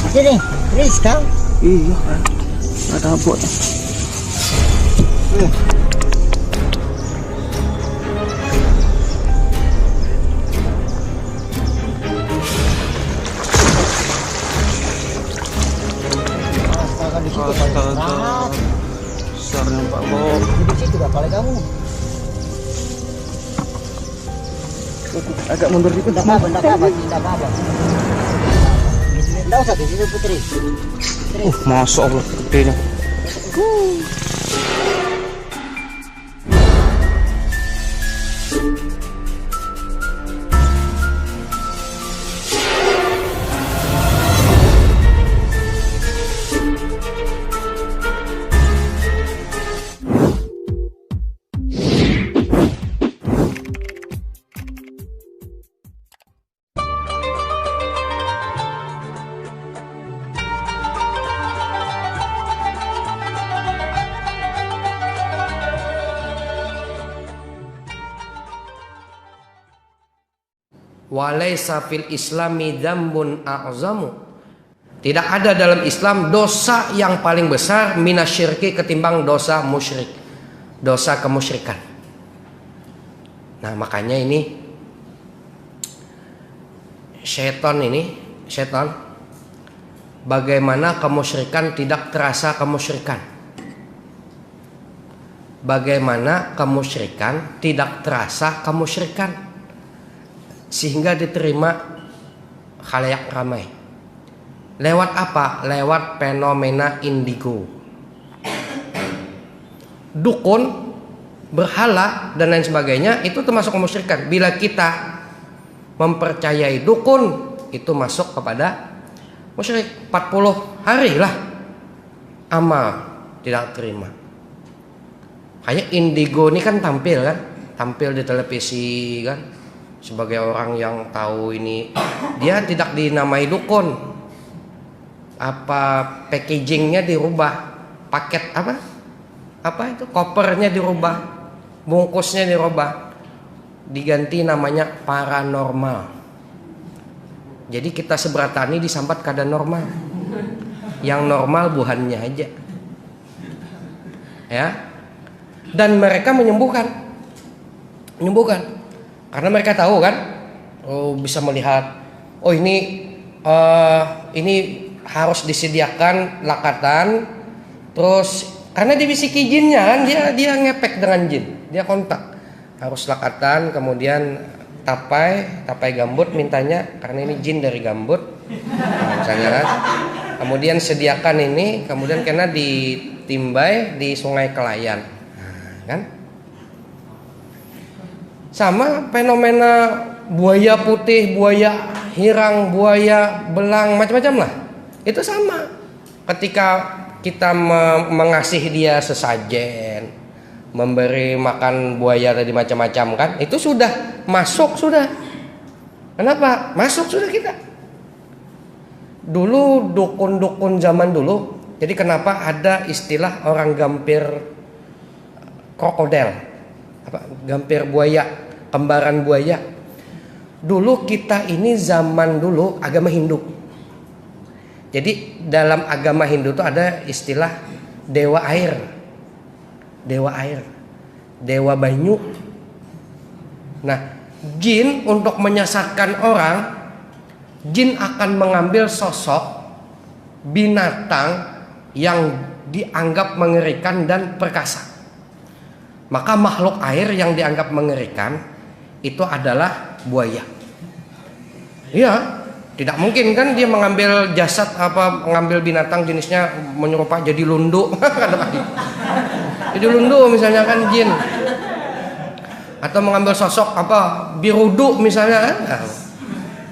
Sini, Riz kau. Iya kan. Ada bot. Astaga di situ Astaga. berat. Besarnya Pak Bob. Di situ gak kali kamu. Agak mundur dikit. Tidak apa-apa, tidak apa-apa, tidak apa-apa. Di sini, tidak usah di situ Putri. Masya Allah gedenya. Walaysa fil islami dzambun a'zamu. Tidak ada dalam Islam dosa yang paling besar minasyirki ketimbang dosa musyrik, dosa kemusyrikan. Nah, makanya ini syaitan bagaimana kemusyrikan tidak terasa kemusyrikan. Bagaimana kemusyrikan tidak terasa kemusyrikan sehingga diterima khalayak ramai. Lewat apa? Lewat fenomena indigo. Dukun, berhala dan lain sebagainya itu termasuk kemusyrikan. Bila kita mempercayai dukun, itu masuk kepada musyrik. 40 hari lah amal tidak terima. Kayak indigo ini kan tampil di televisi kan. Sebagai orang yang tahu ini, dia tidak dinamai dukun. Apa packagingnya dirubah, paket apa itu kopernya dirubah, bungkusnya dirubah, diganti namanya paranormal. Jadi kita seberatani disambat keadaan normal. Yang normal buhannya aja, ya. Dan mereka menyembuhkan. Karena mereka tahu kan, bisa melihat, ini harus disediakan lakatan, terus karena dibisiki jinnya kan, dia ngepek dengan jin, dia kontak, harus lakatan, kemudian tapai gambut mintanya, karena ini jin dari gambut, nah, misalnya kan, kemudian sediakan ini, kemudian karena ditimbai di Sungai Kelayan, nah, kan? Sama fenomena buaya putih, buaya hirang, buaya belang, macam-macam lah. Itu sama. Ketika kita mengasihi dia sesajen, memberi makan buaya tadi macam-macam kan, itu sudah masuk sudah. Kenapa? Masuk sudah kita. Dulu dukun-dukun zaman dulu, jadi kenapa ada istilah orang gampir krokodil, gampir buaya, kembaran buaya. Dulu kita ini zaman dulu agama Hindu. Jadi dalam agama Hindu itu ada istilah dewa air, dewa banyu. Nah, jin untuk menyesatkan orang, jin akan mengambil sosok binatang yang dianggap mengerikan dan perkasa. Maka makhluk air yang dianggap mengerikan itu adalah buaya. Iya, tidak mungkin kan dia mengambil jasad mengambil binatang jenisnya menyerupai jadi lundu. Jadi lundu misalnya kan jin. Atau mengambil sosok birudu misalnya kan.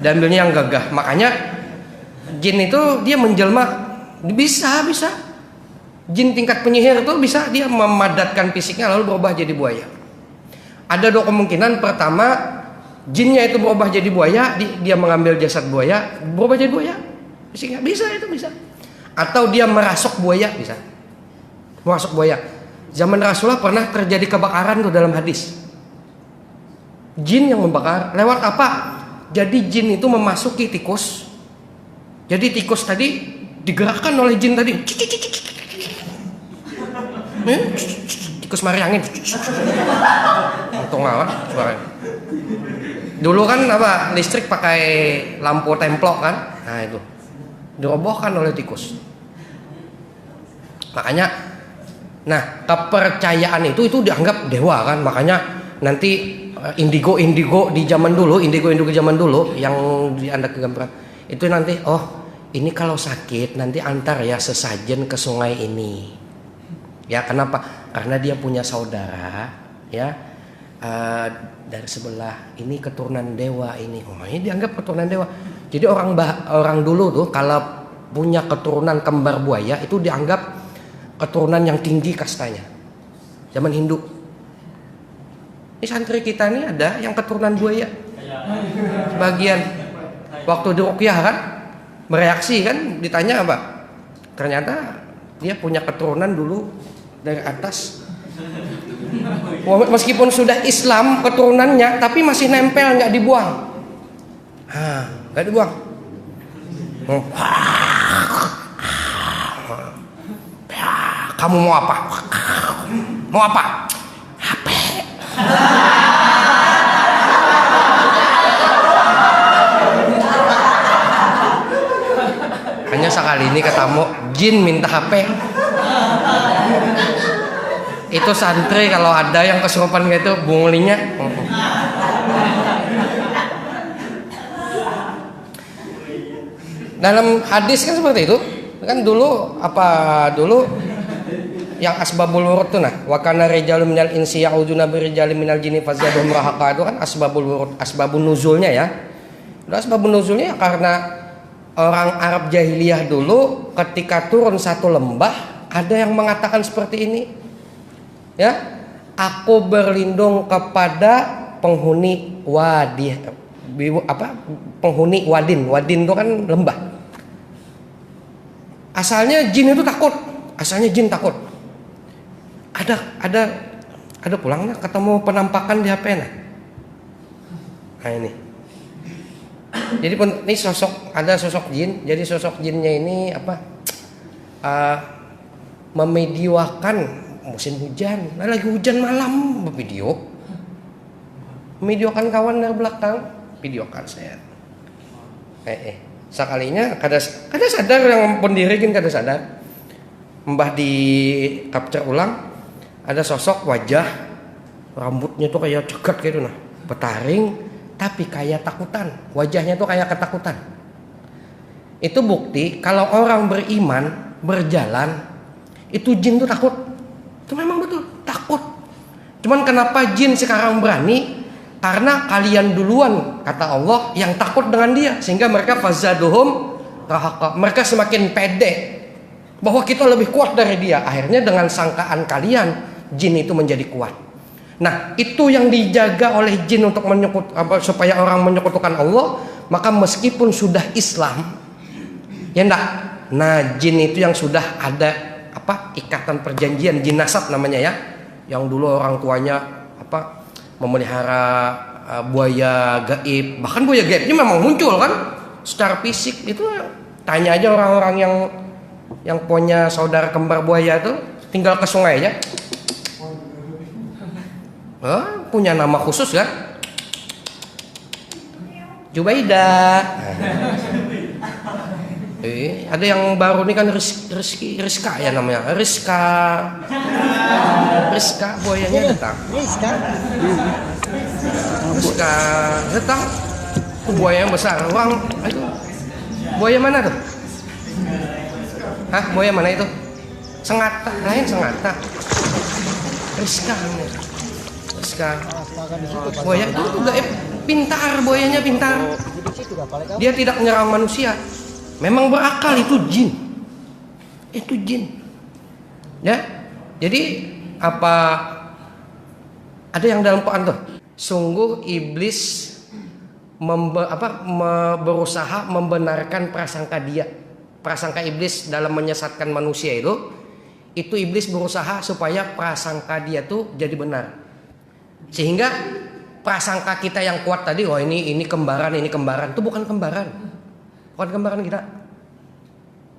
Dan ambilnya yang gagah. Makanya jin itu dia menjelma bisa. Jin tingkat penyihir itu bisa dia memadatkan fisiknya lalu berubah jadi buaya. Ada dua kemungkinan. Pertama, jinnya itu berubah jadi buaya, dia mengambil jasad buaya, berubah jadi buaya. Bisa. Atau dia merasuk buaya, bisa. Merasuk buaya. Zaman Rasulullah pernah terjadi kebakaran tuh dalam hadis. Jin yang membakar. Lewat apa? Jadi jin itu memasuki tikus, Jadi tikus tadi digerakkan oleh jin tadi. Tikus mari angin. Untung awan suaranya. Dulu kan apa, listrik pakai lampu templok kan. Nah itu dirobohkan oleh tikus. Makanya, nah kepercayaan itu dianggap dewa kan. Makanya nanti indigo di zaman dulu, indigo zaman dulu yang dianggap gambaran itu nanti, oh ini kalau sakit nanti antar ya sesajen ke sungai ini. Ya kenapa? Karena dia punya saudara ya dari sebelah, ini keturunan dewa ini. Oh ini dianggap keturunan dewa. Jadi orang dulu tuh kalau punya keturunan kembar buaya itu dianggap keturunan yang tinggi kastanya. Zaman Hindu. Ini santri kita nih ada yang keturunan buaya. Sebagian waktu di ruqyah kan bereaksi kan, ditanya apa? Ternyata dia punya keturunan dulu dari atas. Meskipun sudah Islam keturunannya, tapi masih nempel, nggak dibuang. Nggak dibuang. Kamu mau apa? Mau apa? HP. Hanya sekali ini ketemu jin minta HP. Itu santri kalau ada yang kesurupan gitu bunglinya. Dalam hadis kan seperti itu. Kan dulu yang asbabul wurud tuh, nah wa kana rijalun minal insi ya'uduna birijalin minal jinni fazadahum rahaqa, itu kan asbabul wurud, asbabun nuzulnya ya. Nah, asbabun nuzulnya karena orang Arab jahiliyah dulu ketika turun satu lembah ada yang mengatakan seperti ini. Ya, aku berlindung kepada penghuni wadi, penghuni wadin itu kan lembah. Asalnya jin itu takut, takut. Ada pulang nah, ketemu penampakan di HP nah. Nah ini. Jadi ini ada sosok jin. Jadi sosok jinnya ini apa? Memediakan musim hujan. Nah lagi hujan malam bervideo. Memvideokan kawan dari belakang, videokan saya. Sekalinya kada sadar yang pendiri kan kada sadar. Mbah di capture ulang, ada sosok wajah, rambutnya tuh kayak cegat gitu nah, betaring, tapi kayak takutan, wajahnya tuh kayak ketakutan. Itu bukti kalau orang beriman berjalan, itu jin tuh takut. Itu memang betul takut. Cuman kenapa jin sekarang berani? Karena kalian duluan, kata Allah, yang takut dengan dia, sehingga mereka fazaduhum rahaqa, mereka semakin pede bahwa kita lebih kuat dari dia. Akhirnya dengan sangkaan kalian, jin itu menjadi kuat. Nah, itu yang dijaga oleh jin untuk supaya orang menyekutukan Allah. Maka meskipun sudah Islam, ya enggak. Nah, jin itu yang sudah ada ikatan perjanjian, jin nasab namanya ya. Yang dulu orang tuanya memelihara buaya gaib. Bahkan buaya gaibnya memang muncul kan secara fisik. Itu tanya aja orang-orang yang punya saudara kembar buaya itu, tinggal ke sungai aja. Punya nama khusus kan? Jubaidah. Ada yang baru nih kan Rizka ya namanya. Rizka buayanya datang. Rizka datang. Buaya yang besar. Orang itu buaya mana tuh? Buaya mana itu? Sengata, lain sengata. Rizka. Buaya itu tuh gaib, pintar, buayanya pintar. Dia tidak menyerang manusia. Memang berakal, itu jin. Ya. Jadi ada yang dalam Quran tuh. Sungguh iblis berusaha membenarkan prasangka iblis dalam menyesatkan manusia itu iblis berusaha supaya prasangka dia tuh jadi benar. Sehingga prasangka kita yang kuat tadi, ini kembaran itu bukan kembaran kita.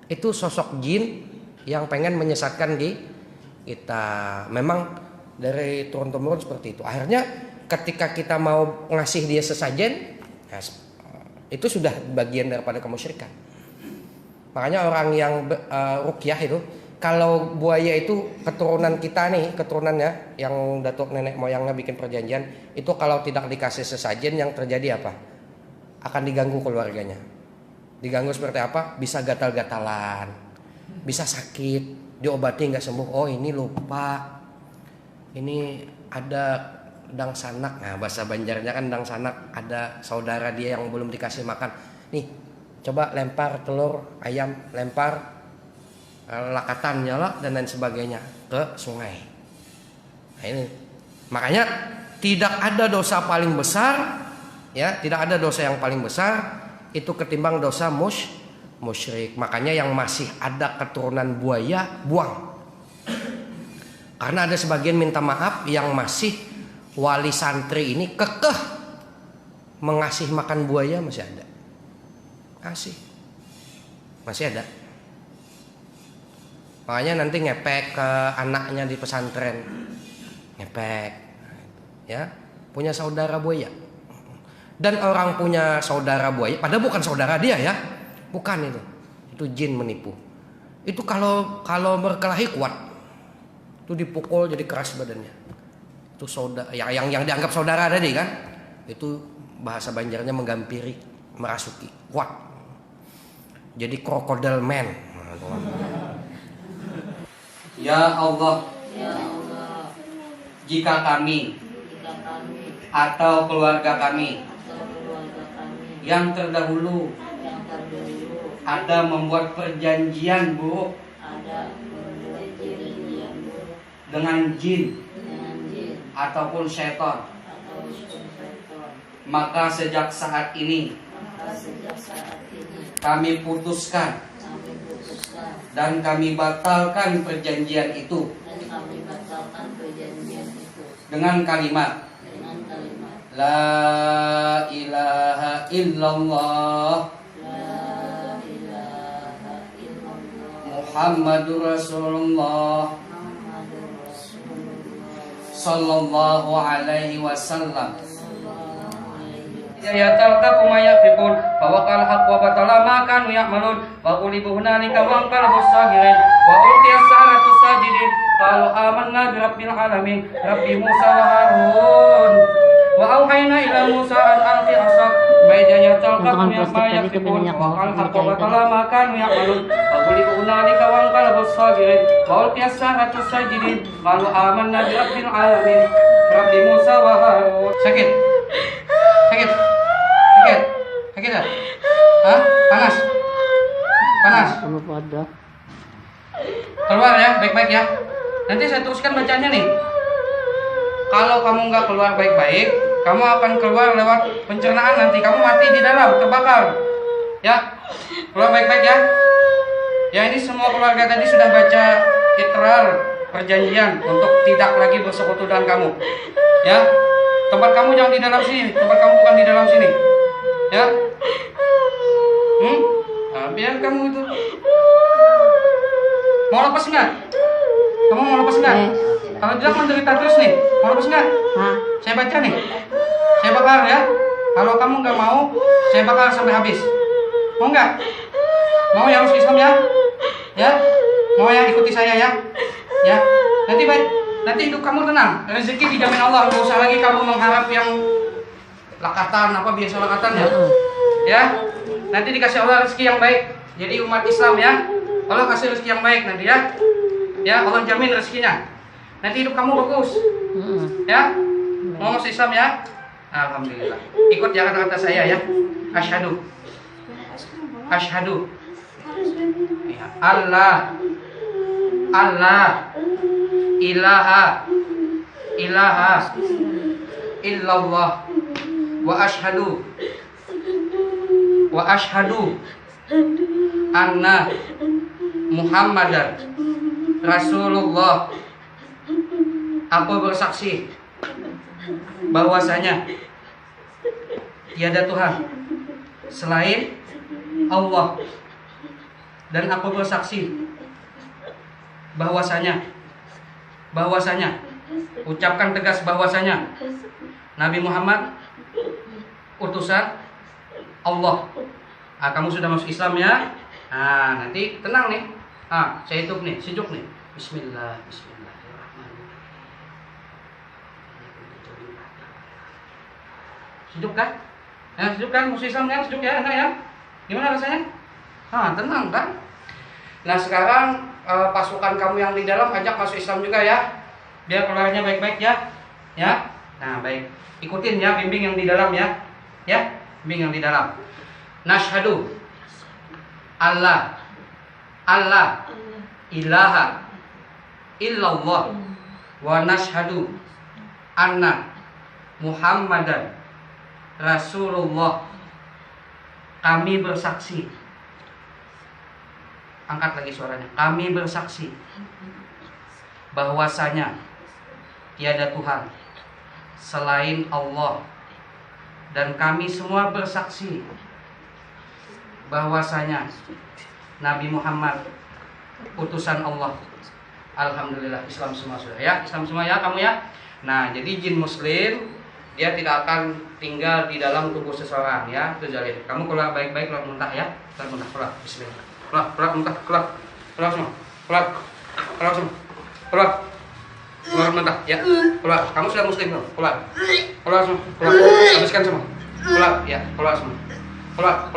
Itu sosok jin yang pengen menyesatkan kita. Memang dari turun-temurun seperti itu. Akhirnya ketika kita mau ngasih dia sesajen, ya, itu sudah bagian daripada kemusyrikan. Makanya orang yang ruqyah itu, kalau buaya itu keturunan kita nih, keturunannya yang datuk nenek moyangnya bikin perjanjian, itu kalau tidak dikasih sesajen yang terjadi apa? Akan diganggu keluarganya. Diganggu seperti apa? Bisa gatal-gatalan, bisa sakit, diobati nggak sembuh. Oh ini lupa, ini ada dang sanak. Nah bahasa Banjarnya kan dang sanak, ada saudara dia yang belum dikasih makan. Nih coba lempar telur ayam, lempar lakatan nyala dan lain sebagainya ke sungai. Nah ini makanya tidak ada dosa paling besar, ya tidak ada dosa yang paling besar itu ketimbang dosa musyrik. Makanya yang masih ada keturunan buaya buang. Karena ada sebagian minta maaf yang masih wali santri ini kekeh mengasih makan buaya, masih ada. Masih ada. Makanya nanti ngepek ke anaknya di pesantren. Ngepek. Ya, punya saudara buaya. Dan orang punya saudara buaya, padahal bukan saudara dia ya, bukan itu jin menipu. Itu kalau berkelahi kuat, itu dipukul jadi keras badannya. Itu saudara, yang dianggap saudara tadi kan, itu bahasa Banjarnya menggampiri, merasuki, kuat. Jadi crocodile man. Ya Allah, jika kami atau keluarga kami yang terdahulu ada membuat perjanjian buruk dengan jin ataupun syaitan, maka sejak saat ini kami putuskan dan kami batalkan perjanjian itu dengan kalimat La ilaha illallah Muhammadur Rasulullah Sallallahu alaihi wasallam. Yatal kakum yakfibun bahwa kal haq wa batala ma kanu ya'malun wa qulibu hunalika wa qalbu sagirin wa ulqiya saratu sajidin qalu amanna bi rabbil alamin rabbi Musa wa Harun wa auhayna ila Musa an alqi asak fa idza yatal kakum yakfibun wa kal haq wa batala ma kanu ya'malun wa qulibu hunalika wa qalbu sagirin wa ulqiya saratu sajidin qalu amanna bi rabbil alamin rabbi Musa wa Harun. Sakit ya? Hah? Panas? Keluar ya, baik-baik ya. Nanti saya teruskan bacanya nih. Kalau kamu nggak keluar baik-baik, kamu akan keluar lewat pencernaan, nanti kamu mati di dalam, terbakar. Ya, keluar baik-baik ya. Ya ini semua keluarga tadi sudah baca ikrar perjanjian untuk tidak lagi bersekutu dengan kamu. Ya, tempat kamu jangan di dalam sini, tempat kamu bukan di dalam sini. Ya, nah, biar kamu itu mau lepas nggak? Kamu mau lepas nggak? Kalau tidak menderita terus nih, mau lepas nggak? Saya baca nih, saya bakar ya. Kalau kamu nggak mau, saya bakar sampai habis. Mau nggak? Mau ya, harus Islam ya? Ya, mau ya, ikuti saya ya? Ya, nanti baik. Nanti hidup kamu tenang, rezeki dijamin Allah. Nggak usah lagi kamu mengharap yang lakatan, apa biasa lakatan ya. Ya, nanti dikasih Allah rezeki yang baik. Jadi umat Islam ya, Allah kasih rezeki yang baik nanti ya. Ya, Allah jamin rezekinya. Nanti hidup kamu bagus. Ya, mau masuk Islam ya. Alhamdulillah. Ikut ya kata-kata saya ya. Asyhadu. Ya, Allah ilaha illallah wa ashhadu anna Muhammadan Rasulullah. Aku bersaksi bahwasanya tiada Tuhan selain Allah dan aku bersaksi bahwasanya ucapkan tegas bahwasanya Nabi Muhammad utusan Allah. Kamu sudah masuk Islam ya? Nanti tenang nih. Saya hidup nih, sejuk nih. Bismillahirrahmanirrahim. Sejuk kan? Sejuk kan? Masuk Islam kan? Sejuk ya? Enak ya? Gimana rasanya? Tenang kan? Nah sekarang pasukan kamu yang di dalam ajak masuk Islam juga ya. Biar keluarnya baik-baik ya. Ya. Nah baik. Ikutin ya, bimbing yang di dalam ya. Ya, bimbing yang di dalam. Nashhadu Allah ilaha illallah wa nashhadu anna Muhammadan Rasulullah. Kami bersaksi. Angkat lagi suaranya. Kami bersaksi bahwasanya tiada Tuhan selain Allah, dan kami semua bersaksi bahwasanya Nabi Muhammad utusan Allah. Alhamdulillah, Islam semua sudah ya. Islam semua ya kamu ya. Nah, jadi jin muslim dia tidak akan tinggal di dalam tubuh seseorang ya. Itu jalin. Kamu keluar baik-baik, keluar muntah ya. Keluar muntah, keluar. Bismillah. Keluar muntah, keluar semua. Keluar semua. Keluar muntah ya. Keluar. Kamu sudah muslim belum? Keluar semua. Keluar. Habiskan semua. Keluar ya. Keluar semua. Keluar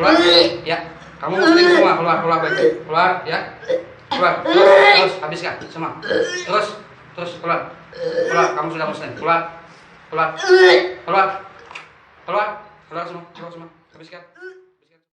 ya. Kamu muslim semua. Keluar baik-baik. Keluar ya. Keluar. Terus habiskan semua. Terus keluar. Kamu sudah muslim. Keluar semua. Habiskan.